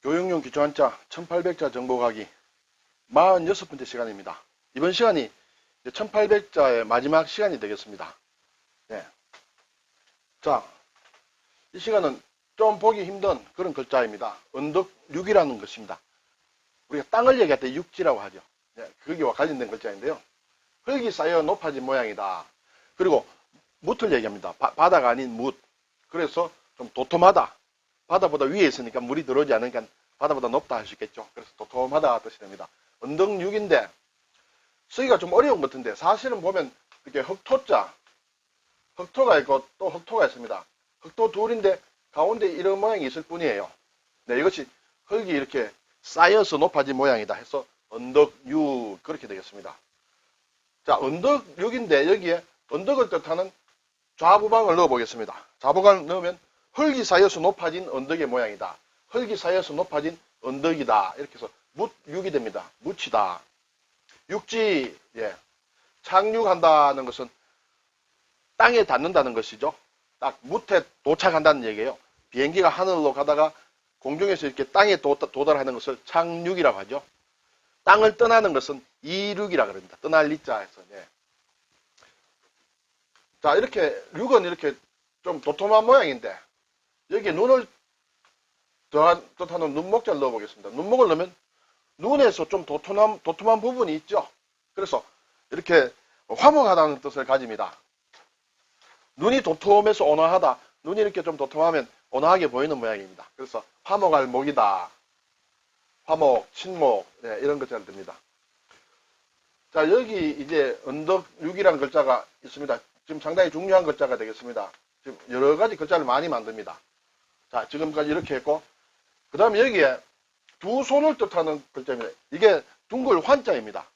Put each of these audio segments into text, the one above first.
교육용 기초한자 1800자 정보가기 46번째 시간입니다. 이번 시간이 1800자의 마지막 시간이 되겠습니다. 네. 자, 이 시간은 좀 보기 힘든 그런 글자입니다. 언덕육이라는 것입니다. 우리가 땅을 얘기할 때 육지라고 하죠. 네, 거기와 관련된 글자인데요. 흙이 쌓여 높아진 모양이다. 그리고 뭇을 얘기합니다. 바다가 아닌 뭇. 그래서 좀 도톰하다. 바다보다 위에 있으니까 물이 들어오지 않으니까 바다보다 높다 할 수 있겠죠. 그래서 도톰하다 뜻이 됩니다. 언덕육인데 쓰기가 좀 어려운 것 같은데 사실은 보면 이렇게 흑토자, 흑토가 있고 또 흑토가 있습니다. 흑토 둘인데 가운데 이런 모양이 있을 뿐이에요. 네, 이것이 흙이 이렇게 쌓여서 높아진 모양이다 해서 언덕육 그렇게 되겠습니다. 자, 언덕육인데 여기에 언덕을 뜻하는 좌부방을 넣어 보겠습니다. 좌부방을 넣으면 흙이 쌓여서 높아진 언덕의 모양이다. 흙이 쌓여서 높아진 언덕이다. 이렇게 해서 뭇육이 됩니다. 묻히다. 육지, 예. 착륙한다는 것은 땅에 닿는다는 것이죠. 딱 뭇에 도착한다는 얘기예요. 비행기가 하늘로 가다가 공중에서 이렇게 땅에 도달하는 것을 착륙이라고 하죠. 땅을 떠나는 것은 이륙이라고 합니다. 떠날 리자에서. 예. 자, 이렇게 륙은 이렇게 좀 도톰한 모양인데 여기에 눈을 뜻하는 눈목자를 넣어 보겠습니다. 눈목을 넣으면 눈에서 좀 도톰한 부분이 있죠. 그래서 이렇게 화목하다는 뜻을 가집니다. 눈이 도톰해서 온화하다. 눈이 이렇게 좀 도톰하면 온화하게 보이는 모양입니다. 그래서 화목할 목이다. 화목, 친목, 네, 이런 글자를 듭니다. 자, 여기 이제 언덕육이라는 글자가 있습니다. 지금 상당히 중요한 글자가 되겠습니다. 지금 여러 가지 글자를 많이 만듭니다. 자, 지금까지 이렇게 했고, 그 다음에 여기에 두 손을 뜻하는 글자입니다. 이게 둥글 환자입니다.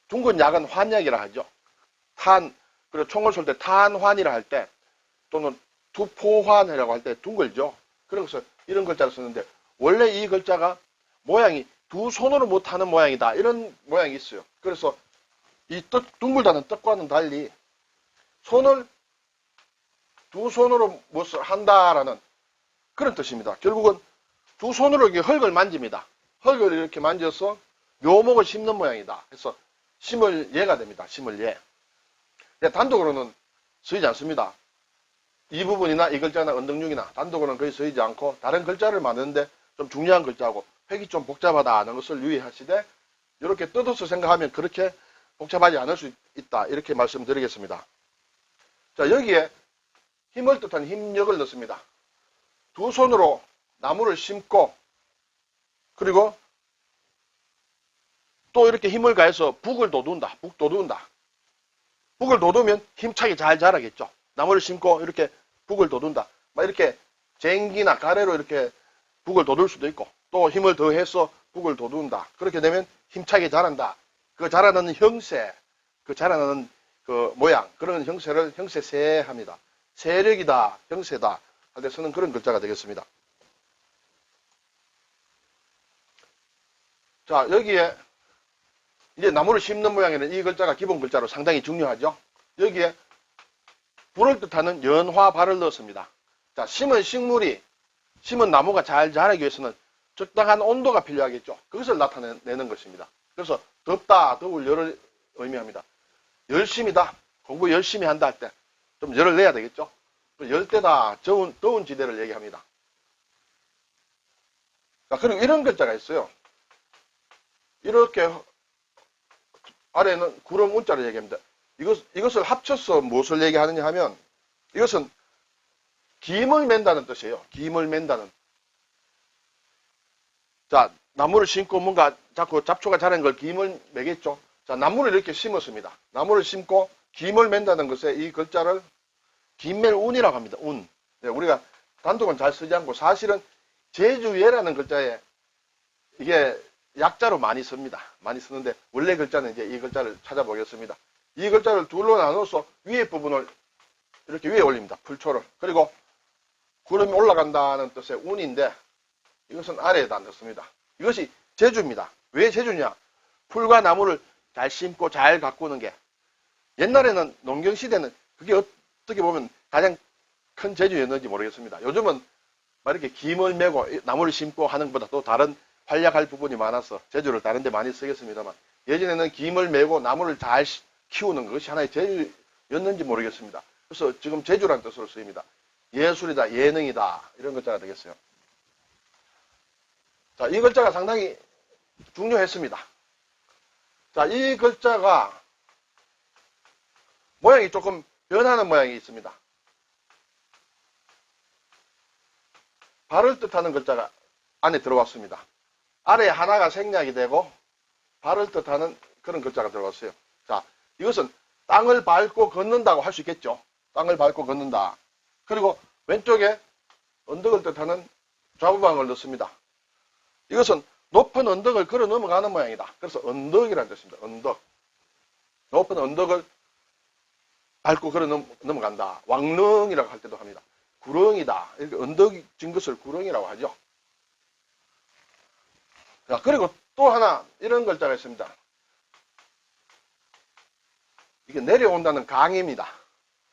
둥근 약은 환약이라 하죠. 그리고 총을 쏠 때 탄환이라 할 때, 또는 투포환이라고 할 때 둥글죠. 그래서 이런 글자를 썼는데, 원래 이 글자가 모양이 두 손으로 못하는 모양이다. 이런 모양이 있어요. 그래서 이 둥글다는 뜻과는 달리, 손을 두 손으로 무엇을 한다라는 그런 뜻입니다. 결국은 두 손으로 이렇게 흙을 만집니다. 흙을 이렇게 만져서 묘목을 심는 모양이다. 그래서 심을 예가 됩니다. 심을 예. 단독으로는 쓰이지 않습니다. 이 부분이나 이 글자나 언덕육이나 단독으로는 거의 쓰이지 않고 다른 글자를 만드는데 좀 중요한 글자고 획이 좀 복잡하다는 것을 유의하시되 이렇게 뜯어서 생각하면 그렇게 복잡하지 않을 수 있다. 이렇게 말씀드리겠습니다. 자, 여기에 힘을 뜻한 힘력을 넣습니다. 두 손으로 나무를 심고 그리고 또 이렇게 힘을 가해서 북을 돋운다. 북 돋운다. 북을 돋우면 힘차게 잘 자라겠죠. 나무를 심고 이렇게 북을 돋운다. 막 이렇게 쟁기나 가래로 이렇게 북을 돋울 수도 있고 또 힘을 더해서 북을 돋운다. 그렇게 되면 힘차게 자란다. 그 자라나는 형세, 그 자라나는 그 모양, 그런 형세를 형세세합니다. 세력이다, 형세다 할 때 쓰는 그런 글자가 되겠습니다. 자, 여기에 이제 나무를 심는 모양에는 이 글자가 기본 글자로 상당히 중요하죠. 여기에 불을 뜻하는 연화발을 넣었습니다. 자, 심은 나무가 잘 자라기 위해서는 적당한 온도가 필요하겠죠. 그것을 나타내는 것입니다. 그래서 덥다, 더울 열을 의미합니다. 열심이다, 공부 열심히 한다 할 때 좀 열을 내야 되겠죠. 열대다, 더운 지대를 얘기합니다. 자, 그리고 이런 글자가 있어요. 이렇게 아래는 구름 운자를 얘기합니다. 이것을 합쳐서 무엇을 얘기하느냐 하면 이것은 김을 맨다는 뜻이에요. 김을 맨다는. 자, 나무를 심고 뭔가 자꾸 잡초가 자란 걸 김을 매겠죠. 자, 나무를 이렇게 심었습니다. 나무를 심고 김을 맨다는 것에 이 글자를 김멜 운이라고 합니다. 운. 네, 우리가 단독은 잘 쓰지 않고 사실은 제주예라는 글자에 이게 약자로 많이 씁니다. 많이 쓰는데 원래 글자는 이제 이 글자를 찾아보겠습니다. 이 글자를 둘로 나눠서 위에 부분을 이렇게 위에 올립니다. 풀초를. 그리고 구름이 올라간다는 뜻의 운인데 이것은 아래에다 넣습니다. 이것이 제주입니다. 왜 제주냐? 풀과 나무를 잘 심고 잘 가꾸는 게 옛날에는 농경시대는 그게 어떻게 보면 가장 큰 제주였는지 모르겠습니다. 요즘은 막 이렇게 김을 메고 나무를 심고 하는 것보다 또 다른 활약할 부분이 많아서 제주를 다른 데 많이 쓰겠습니다만, 예전에는 김을 메고 나무를 잘 키우는 것이 하나의 제주였는지 모르겠습니다. 그래서 지금 제주라는 뜻으로 쓰입니다. 예술이다, 예능이다, 이런 글자가 되겠어요. 자, 이 글자가 상당히 중요했습니다. 자, 이 글자가 모양이 조금 변하는 모양이 있습니다. 발을 뜻하는 글자가 안에 들어왔습니다. 아래에 하나가 생략이 되고 발을 뜻하는 그런 글자가 들어왔어요. 자, 이것은 땅을 밟고 걷는다고 할 수 있겠죠. 땅을 밟고 걷는다. 그리고 왼쪽에 언덕을 뜻하는 좌우방을 넣습니다. 이것은 높은 언덕을 걸어 넘어가는 모양이다. 그래서 언덕이라는 뜻입니다. 언덕. 높은 언덕을 밟고 걸어 넘어간다. 왕릉이라고 할 때도 합니다. 구렁이다. 이렇게 언덕진 것을 구렁이라고 하죠. 자, 그리고 또 하나 이런 글자가 있습니다. 이게 내려온다는 강입니다.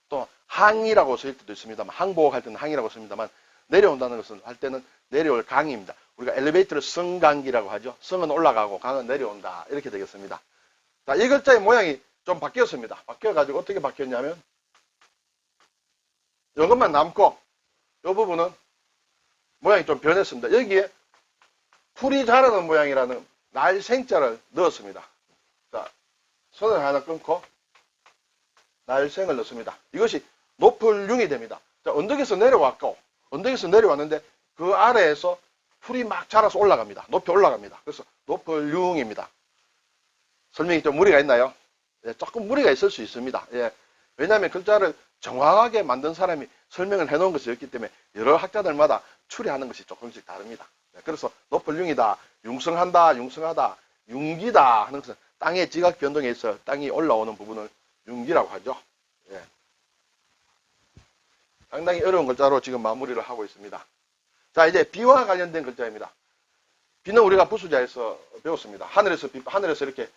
또 항이라고 쓸 때도 있습니다만, 항복할 때는 항이라고 씁니다만, 내려온다는 것은 할 때는 내려올 강입니다. 우리가 엘리베이터를 성강기라고 하죠. 성은 올라가고 강은 내려온다. 이렇게 되겠습니다. 자, 이 글자의 모양이 좀 바뀌었습니다. 바뀌어가지고 어떻게 바뀌었냐면, 이것만 남고 이 부분은 모양이 좀 변했습니다. 여기에 풀이 자라는 모양이라는 날생자를 넣었습니다. 자, 선을 하나 끊고 날생을 넣습니다. 이것이 높을 융이 됩니다. 자, 언덕에서 내려왔고, 언덕에서 내려왔는데 그 아래에서 풀이 막 자라서 올라갑니다. 높이 올라갑니다. 그래서 높을 융입니다. 설명이 좀 무리가 있나요? 예, 조금 무리가 있을 수 있습니다. 예, 왜냐하면 글자를 정확하게 만든 사람이 설명을 해놓은 것이었기 때문에 여러 학자들마다 추리하는 것이 조금씩 다릅니다. 예, 그래서 높을 융이다, 융성한다, 융성하다, 융기다 하는 것은 땅의 지각 변동에 있어 땅이 올라오는 부분을 융기라고 하죠. 예. 상당히 어려운 글자로 지금 마무리를 하고 있습니다. 자, 이제 비와 관련된 글자입니다. 비는 우리가 부수자에서 배웠습니다. 하늘에서 이렇게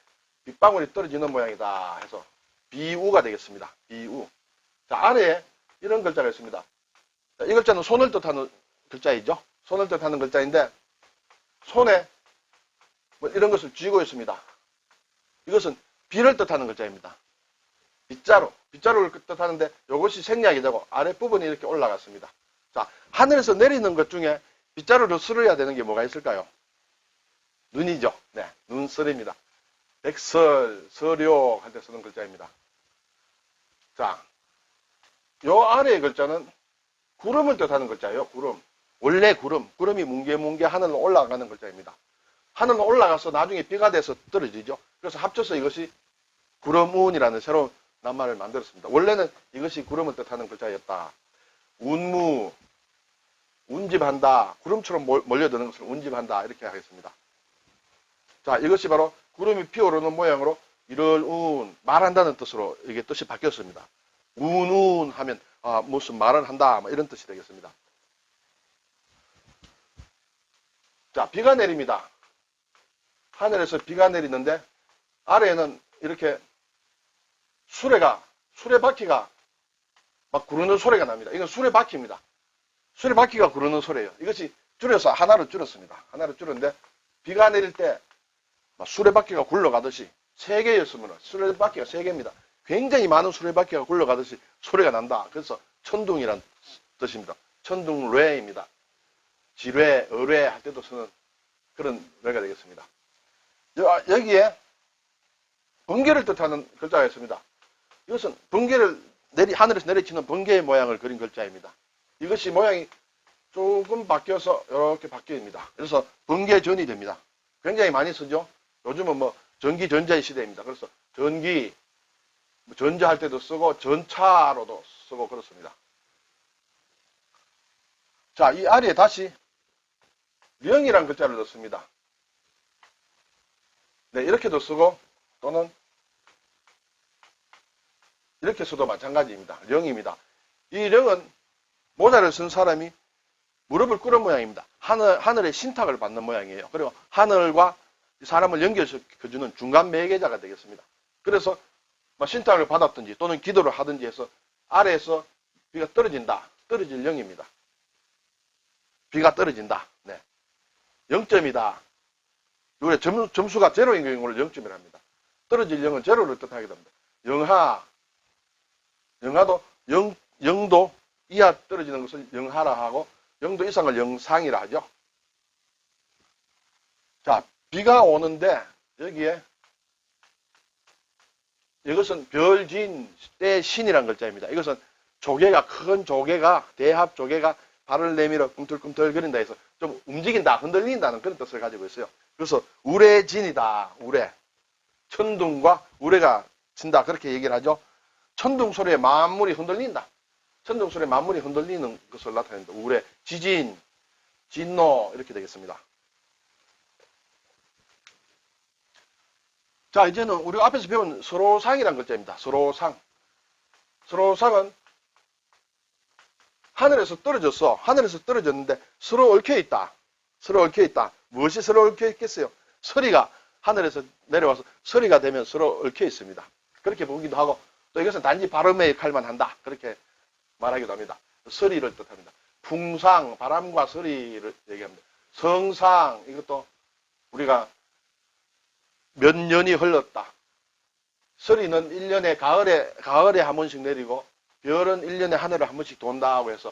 빗방울이 떨어지는 모양이다 해서 비우가 되겠습니다. 비우. 자, 아래에 이런 글자가 있습니다. 자, 이 글자는 손을 뜻하는 글자이죠. 손을 뜻하는 글자인데, 손에 뭐 이런 것을 쥐고 있습니다. 이것은 비를 뜻하는 글자입니다. 빗자루를 뜻하는데 이것이 생략이 되고 아랫부분이 이렇게 올라갔습니다. 자, 하늘에서 내리는 것 중에 빗자루를 쓸어야 되는 게 뭐가 있을까요? 눈이죠. 네, 눈설입니다. 백설, 서룡 할 때 쓰는 글자입니다. 자, 요 아래의 글자는 구름을 뜻하는 글자예요. 구름. 원래 구름이 뭉게뭉게 하늘로 올라가는 글자입니다. 하늘로 올라가서 나중에 비가 돼서 떨어지죠. 그래서 합쳐서 이것이 구름운이라는 새로운 낱말을 만들었습니다. 원래는 이것이 구름을 뜻하는 글자였다. 운무, 운집한다. 구름처럼 몰려드는 것을 운집한다. 이렇게 하겠습니다. 자, 이것이 바로 구름이 피어오르는 모양으로 이럴운, 말한다는 뜻으로 이게 뜻이 바뀌었습니다. 운운 하면 무슨 말을 한다, 뭐 이런 뜻이 되겠습니다. 자, 비가 내립니다. 하늘에서 비가 내리는데 아래에는 이렇게 수레바퀴가 막 구르는 소리가 납니다. 이건 수레바퀴입니다. 수레바퀴가 구르는 소리예요. 이것이 줄여서 하나로 줄였습니다. 하나로 줄였는데 비가 내릴 때 막 수레바퀴가 굴러가듯이 3개였으면 수레바퀴가 3개입니다. 굉장히 많은 수레바퀴가 굴러가듯이 소리가 난다. 그래서 천둥이란 뜻입니다. 천둥뢰입니다. 지뢰, 어뢰 할 때도 쓰는 그런 뢰가 되겠습니다. 여기에 번개를 뜻하는 글자가 있습니다. 이것은 번개를 하늘에서 내리치는 번개의 모양을 그린 글자입니다. 이것이 모양이 조금 바뀌어서 이렇게 바뀝니다. 그래서 번개전이 됩니다. 굉장히 많이 쓰죠. 요즘은 뭐 전기 전자의 시대입니다. 그래서 전기 전자할 때도 쓰고 전차로도 쓰고 그렇습니다. 자, 이 아래에 다시 령이라는 글자를 넣습니다. 네, 이렇게도 쓰고 또는 이렇게 써도 마찬가지입니다. 령입니다. 이 령은 모자를 쓴 사람이 무릎을 꿇은 모양입니다. 하늘의 신탁을 받는 모양이에요. 그리고 하늘과 사람을 연결시켜주는 중간 매개자가 되겠습니다. 그래서 신탁을 받았든지 또는 기도를 하든지 해서 아래에서 비가 떨어진다. 떨어질 령입니다. 비가 떨어진다. 네. 0점이다. 요래 점수가 제로인 경우를 0점이라 합니다. 떨어질 0은 제로를 뜻하게 됩니다. 영하도 0도 이하 떨어지는 것을 영하라 하고 0도 이상을 영상이라 하죠. 자, 비가 오는데 여기에 이것은 별진 때신이라는 글자입니다. 이것은 조개가 큰 조개가 대합 조개가 발을 내밀어 꿈틀꿈틀거린다 해서 좀 움직인다, 흔들린다는 그런 뜻을 가지고 있어요. 그래서 우레진이다. 우레. 천둥과 우레가 친다. 그렇게 얘기를 하죠. 천둥 소리에 만물이 흔들린다. 천둥 소리에 만물이 흔들리는 것을 나타낸다. 우레, 지진, 진노 이렇게 되겠습니다. 자, 이제는 우리가 앞에서 배운 서로상이라는 글자입니다. 서로상. 서로상은 하늘에서 떨어졌어. 하늘에서 떨어졌는데 서로 얽혀 있다. 서로 얽혀 있다. 무엇이 서로 얽혀 있겠어요? 서리가 하늘에서 내려와서 서리가 되면 서로 얽혀 있습니다. 그렇게 보기도 하고 또 이것은 단지 발음에 역할만 한다. 그렇게 말하기도 합니다. 서리를 뜻합니다. 풍상, 바람과 서리를 얘기합니다. 성상, 이것도 우리가 몇 년이 흘렀다. 서리는 1년에 가을에 한 번씩 내리고 별은 1년에 하늘을 한 번씩 돈다고 해서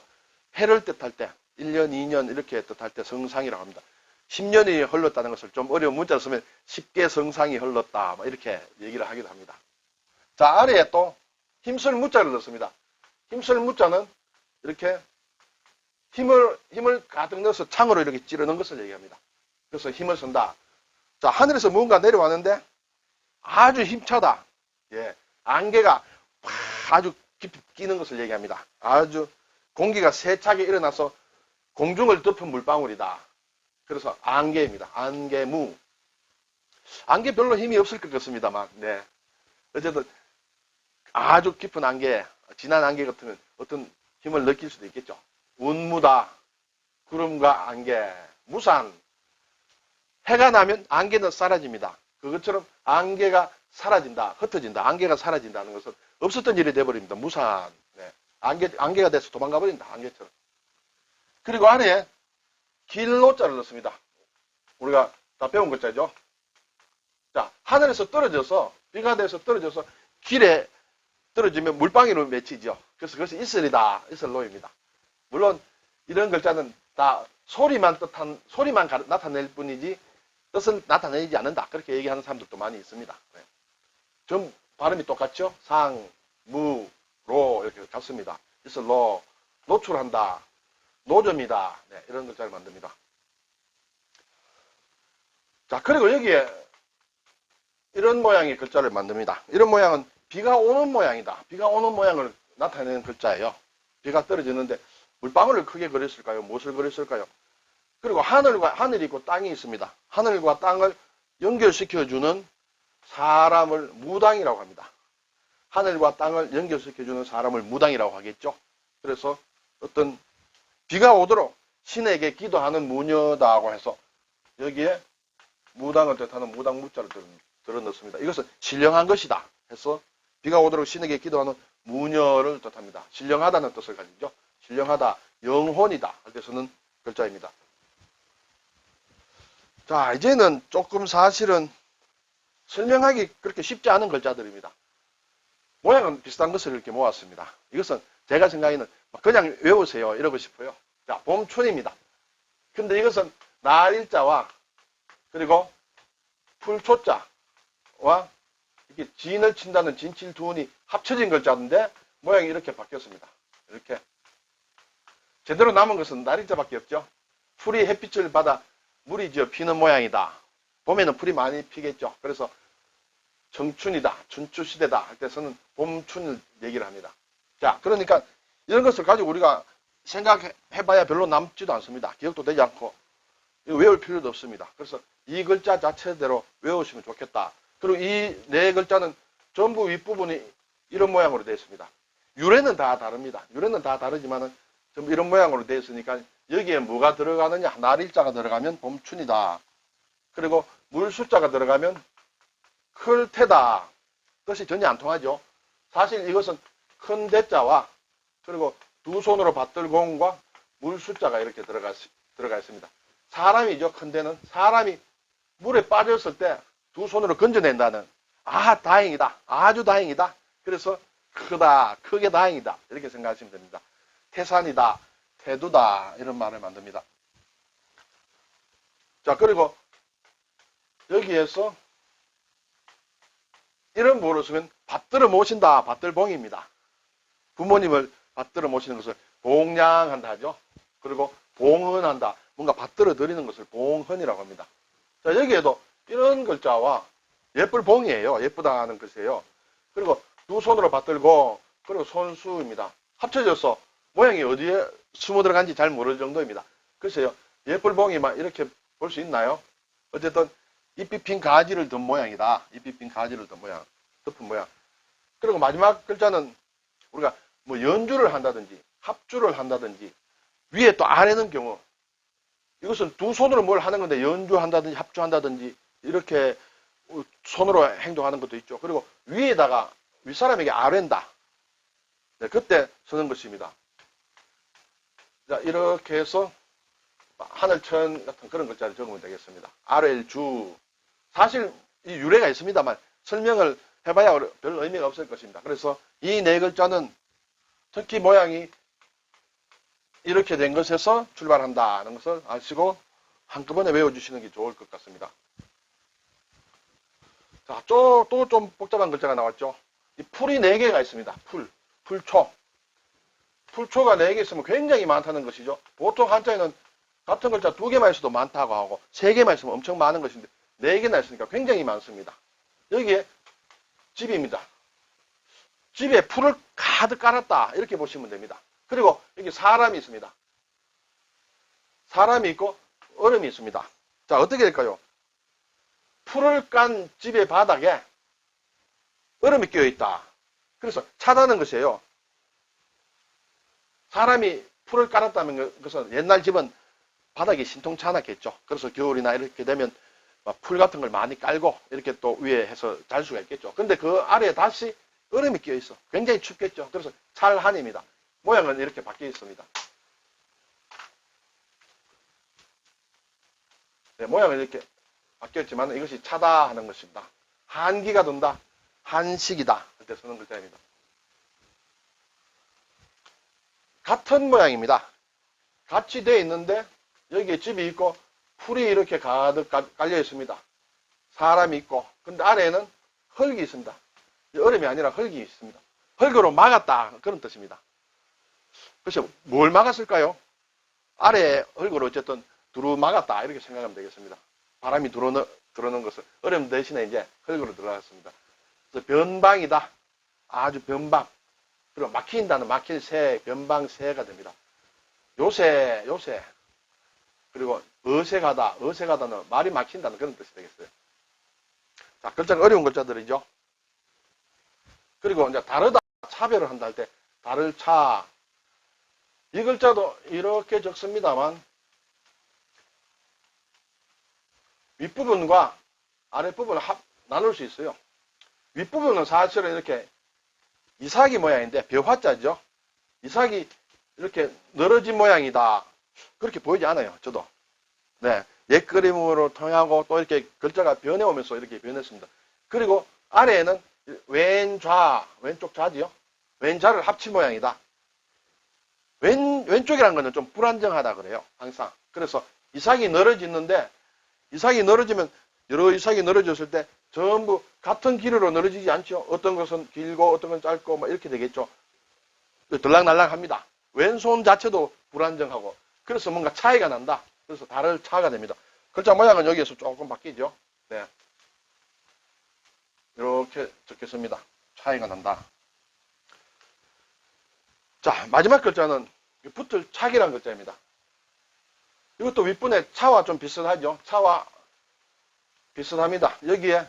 해를 뜻할 때 1년, 2년 이렇게 뜻할 때 성상이라고 합니다. 10년이 흘렀다는 것을 좀 어려운 문자로 쓰면 쉽게 성상이 흘렀다. 이렇게 얘기를 하기도 합니다. 자, 아래에 또 힘쓸 무자를 넣습니다. 힘쓸 무자는 이렇게 힘을 가득 넣어서 창으로 이렇게 찌르는 것을 얘기합니다. 그래서 힘을 쓴다. 자, 하늘에서 무언가 내려왔는데 아주 힘차다. 예, 안개가 아주 깊이 끼는 것을 얘기합니다. 아주 공기가 세차게 일어나서 공중을 덮은 물방울이다. 그래서 안개입니다. 안개무. 안개 별로 힘이 없을 것 같습니다만, 네. 어쨌든 아주 깊은 안개, 진한 안개 같으면 어떤 힘을 느낄 수도 있겠죠. 운무다. 구름과 안개. 무산. 해가 나면 안개는 사라집니다. 그것처럼 안개가 사라진다. 흩어진다. 안개가 사라진다는 것은 없었던 일이 되어버립니다. 무산. 네. 안개가 돼서 도망가 버린다. 안개처럼. 그리고 안에 길노자를 넣습니다. 우리가 다 배운 글자죠. 자, 하늘에서 떨어져서, 비가 돼서 떨어져서 길에 떨어지면 물방울로 맺히죠. 그래서 그것이 이슬이다. 이슬로입니다. 물론 이런 글자는 다 소리만 나타낼 뿐이지 뜻을 나타내지 않는다. 그렇게 얘기하는 사람들도 많이 있습니다. 네. 좀 발음이 똑같죠? 상, 무, 로 이렇게 같습니다. 이슬로, 노출한다. 노점이다. 네, 이런 글자를 만듭니다. 자, 그리고 여기에 이런 모양의 글자를 만듭니다. 이런 모양은 비가 오는 모양이다. 비가 오는 모양을 나타내는 글자예요. 비가 떨어지는데 물방울을 크게 그렸을까요? 무엇을 그렸을까요? 그리고 하늘이 있고 땅이 있습니다. 하늘과 땅을 연결시켜주는 사람을 무당이라고 합니다. 하늘과 땅을 연결시켜주는 사람을 무당이라고 하겠죠. 그래서 어떤 비가 오도록 신에게 기도하는 무녀다고 해서 여기에 무당을 뜻하는 무당 무자를 들어 넣습니다. 이것은 신령한 것이다 해서 비가 오도록 신에게 기도하는 무녀를 뜻합니다. 신령하다는 뜻을 가지죠. 신령하다, 영혼이다 할 때 쓰는 글자입니다. 자, 이제는 조금 사실은 설명하기 그렇게 쉽지 않은 글자들입니다. 모양은 비슷한 것을 이렇게 모았습니다. 이것은 제가 생각에는 그냥 외우세요 이러고 싶어요. 자, 봄춘입니다. 근데 이것은 날일자와 그리고 풀초자와 이렇게 진을 친다는 진칠두운이 합쳐진 글자인데 모양이 이렇게 바뀌었습니다. 이렇게 제대로 남은 것은 날일자밖에 없죠. 풀이 햇빛을 받아 물이 피는 모양이다. 봄에는 풀이 많이 피겠죠. 그래서 청춘이다, 춘추시대다 할 때서는 봄춘을 얘기를 합니다. 자, 그러니까 이런 것을 가지고 우리가 생각해봐야 별로 남지도 않습니다. 기억도 되지 않고 외울 필요도 없습니다. 그래서 이 글자 자체대로 외우시면 좋겠다. 그리고 이 네 글자는 전부 윗부분이 이런 모양으로 되어 있습니다. 유래는 다 다릅니다. 유래는 다 다르지만은 전부 이런 모양으로 되어 있으니까 여기에 뭐가 들어가느냐? 날일자가 들어가면 봄춘이다. 그리고 물숫자가 들어가면 클 테다. 뜻이 전혀 안 통하죠. 사실 이것은 큰 대자와 그리고 두 손으로 받들 공과 물숫자가 이렇게 들어가 있습니다. 사람이죠. 큰 데는 사람이 물에 빠졌을 때 두 손으로 건져낸다는, 아, 다행이다. 아주 다행이다. 그래서 크다, 크게 다행이다. 이렇게 생각하시면 됩니다. 태산이다, 태두다, 이런 말을 만듭니다. 자, 그리고 여기에서 이런 부호를 쓰면 받들어 모신다, 받들봉입니다. 부모님을 받들어 모시는 것을 봉양한다 하죠. 그리고 봉헌한다, 뭔가 받들어 드리는 것을 봉헌이라고 합니다. 자, 여기에도 이런 글자와 예쁠봉이에요. 예쁘다 하는 글씨예요. 그리고 두 손으로 받들고, 그리고 손수입니다. 합쳐져서 모양이 어디에 숨어 들어간지 잘 모를 정도입니다. 글쎄요, 예쁠봉이 막 이렇게 볼 수 있나요? 어쨌든 잎이 핀 가지를 든 모양이다. 잎이 핀 가지를 든 모양, 덮은 모양. 그리고 마지막 글자는 우리가 뭐 연주를 한다든지 합주를 한다든지, 위에 또 아래는 경우, 이것은 두 손으로 뭘 하는 건데 연주한다든지 합주한다든지 이렇게 손으로 행동하는 것도 있죠. 그리고 위에다가 윗사람에게 아랜다. 네, 그때 쓰는 것입니다. 자, 이렇게 해서 하늘천 같은 그런 글자를 적으면 되겠습니다. 아랠주. 사실 이 유래가 있습니다만 설명을 해봐야 별 의미가 없을 것입니다. 그래서 이 네 글자는 특히 모양이 이렇게 된 것에서 출발한다는 것을 아시고 한꺼번에 외워주시는 게 좋을 것 같습니다. 자, 또 좀 복잡한 글자가 나왔죠. 이 풀이 4개가 있습니다. 풀초. 풀초가 4개 있으면 굉장히 많다는 것이죠. 보통 한자에는 같은 글자 2개만 있어도 많다고 하고 3개만 있으면 엄청 많은 것인데 4개나 있으니까 굉장히 많습니다. 여기에 집입니다. 집에 풀을 가득 깔았다, 이렇게 보시면 됩니다. 그리고 여기 사람이 있습니다. 사람이 있고 얼음이 있습니다. 자, 어떻게 될까요? 풀을 깐 집의 바닥에 얼음이 끼어 있다. 그래서 차다는 것이에요. 사람이 풀을 깔았다는 것은 옛날 집은 바닥이 신통치 않았겠죠. 그래서 겨울이나 이렇게 되면 풀 같은 걸 많이 깔고 이렇게 또 위에 해서 잘 수가 있겠죠. 근데 그 아래에 다시 얼음이 끼어 있어. 굉장히 춥겠죠. 그래서 찰한입니다. 모양은 이렇게 바뀌어 있습니다. 네, 모양은 이렇게 바뀌었지만 이것이 차다 하는 것입니다. 한기가 돈다, 한식이다 그때 쓰는 글자입니다. 같은 모양입니다. 같이 되어 있는데 여기에 집이 있고 풀이 이렇게 가득 깔려 있습니다. 사람이 있고, 근데 아래에는 흙이 있습니다. 얼음이 아니라 흙이 있습니다. 흙으로 막았다, 그런 뜻입니다. 그래서 뭘 막았을까요? 아래에 흙으로 어쨌든 두루 막았다, 이렇게 생각하면 되겠습니다. 바람이 들어오는 것을 얼음 대신에 이제 흙으로 들어갔습니다. 그래서 변방이다, 아주 변방. 그리고 막힌다는 막힐 새, 변방새가 됩니다. 요새. 그리고 어색하다는 말이 막힌다는 그런 뜻이 되겠어요. 자, 글자가 어려운 글자들이죠. 그리고 이제 다르다, 차별을 한다 할 때 다를 차. 이 글자도 이렇게 적습니다만 윗부분과 아랫부분을 나눌 수 있어요. 윗부분은 사실은 이렇게 이삭이 모양인데 벼화자죠. 이삭이 이렇게 늘어진 모양이다, 그렇게 보이지 않아요. 저도. 네. 옛 그림으로 통하고 또 이렇게 글자가 변해오면서 이렇게 변했습니다. 그리고 아래에는 왼쪽 좌지요. 왼좌를 합친 모양이다. 왼쪽이라는 거는 좀 불안정하다 그래요. 항상. 그래서 이삭이 늘어지는데, 이삭이 늘어지면, 여러 이삭이 늘어졌을 때 전부 같은 길이로 늘어지지 않죠. 어떤 것은 길고 어떤 건 짧고 뭐 이렇게 되겠죠. 들락날락합니다. 왼손 자체도 불안정하고, 그래서 뭔가 차이가 난다. 그래서 다를 차가 됩니다. 글자 모양은 여기에서 조금 바뀌죠. 네. 이렇게 적겠습니다. 차이가 난다. 자, 마지막 글자는 붙을 착이라는 글자입니다. 이것도 윗분의 차와 좀 비슷하죠. 차와 비슷합니다. 여기에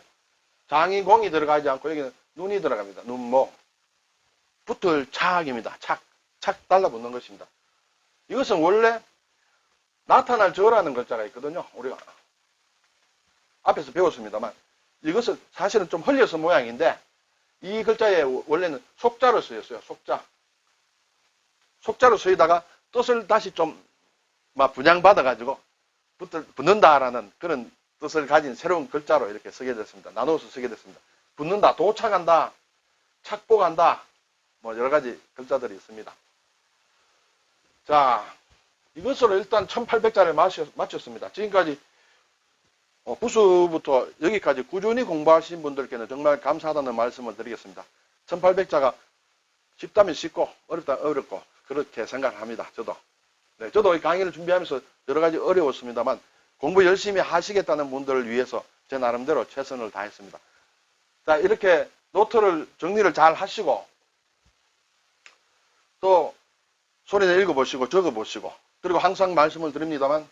장이 공이 들어가지 않고 여기는 눈이 들어갑니다. 눈목. 붙을 착입니다. 착 달라붙는 것입니다. 이것은 원래 나타날 저라는 글자가 있거든요. 우리가 앞에서 배웠습니다만 이것은 사실은 좀 흘려서 모양인데 이 글자에 원래는 속자로 쓰였어요. 속자로 쓰이다가 뜻을 다시 좀 막 분양받아가지고 붙는다라는 그런 뜻을 가진 새로운 글자로 이렇게 쓰게 됐습니다. 나누어서 쓰게 됐습니다. 붙는다, 도착한다, 착복한다, 뭐 여러 가지 글자들이 있습니다. 자, 이것으로 일단 1800자를 마쳤습니다. 지금까지 부수부터 여기까지 꾸준히 공부하신 분들께는 정말 감사하다는 말씀을 드리겠습니다. 1800자가 쉽다면 쉽고 어렵다면 어렵고 그렇게 생각을 합니다. 저도. 네, 저도 이 강의를 준비하면서 여러 가지 어려웠습니다만 공부 열심히 하시겠다는 분들을 위해서 제 나름대로 최선을 다했습니다. 자, 이렇게 노트를 정리를 잘 하시고 또 소리내 읽어보시고 적어보시고 그리고 항상 말씀을 드립니다만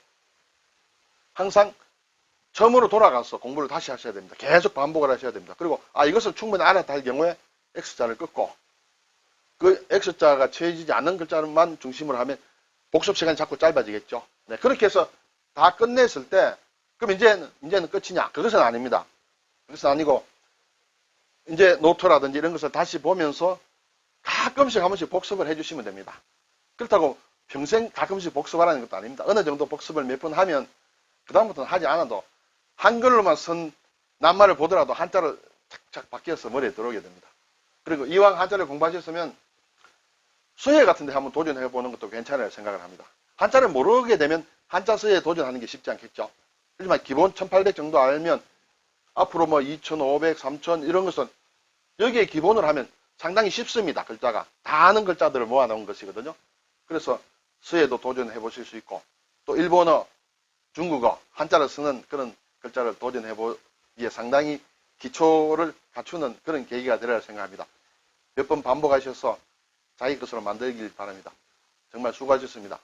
항상 처음으로 돌아가서 공부를 다시 하셔야 됩니다. 계속 반복을 하셔야 됩니다. 그리고 이것을 충분히 알았다 할 경우에 X자를 끊고 그 X자가 채워지지 않는 글자만 중심으로 하면 복습 시간이 자꾸 짧아지겠죠. 네, 그렇게 해서 다 끝냈을 때 그럼 이제는 끝이냐? 그것은 아닙니다. 그것은 아니고 이제 노트라든지 이런 것을 다시 보면서 가끔씩 한 번씩 복습을 해주시면 됩니다. 그렇다고 평생 가끔씩 복습하라는 것도 아닙니다. 어느 정도 복습을 몇 번 하면 그 다음부터는 하지 않아도 한글로만 쓴 낱말을 보더라도 한자를 착착 바뀌어서 머리에 들어오게 됩니다. 그리고 이왕 한자를 공부하셨으면 수해 같은 데 한번 도전해보는 것도 괜찮아요 생각을 합니다. 한자를 모르게 되면 한자 수해에 도전하는 게 쉽지 않겠죠. 하지만 기본 1800 정도 알면 앞으로 뭐 2500, 3000 이런 것은 여기에 기본을 하면 상당히 쉽습니다. 글자가. 다 아는 글자들을 모아놓은 것이거든요. 그래서 수해도 도전해 보실 수 있고 또 일본어, 중국어, 한자를 쓰는 그런 글자를 도전해 보기에 상당히 기초를 갖추는 그런 계기가 되리라 생각합니다. 몇 번 반복하셔서 자기 것으로 만들길 바랍니다. 정말 수고하셨습니다.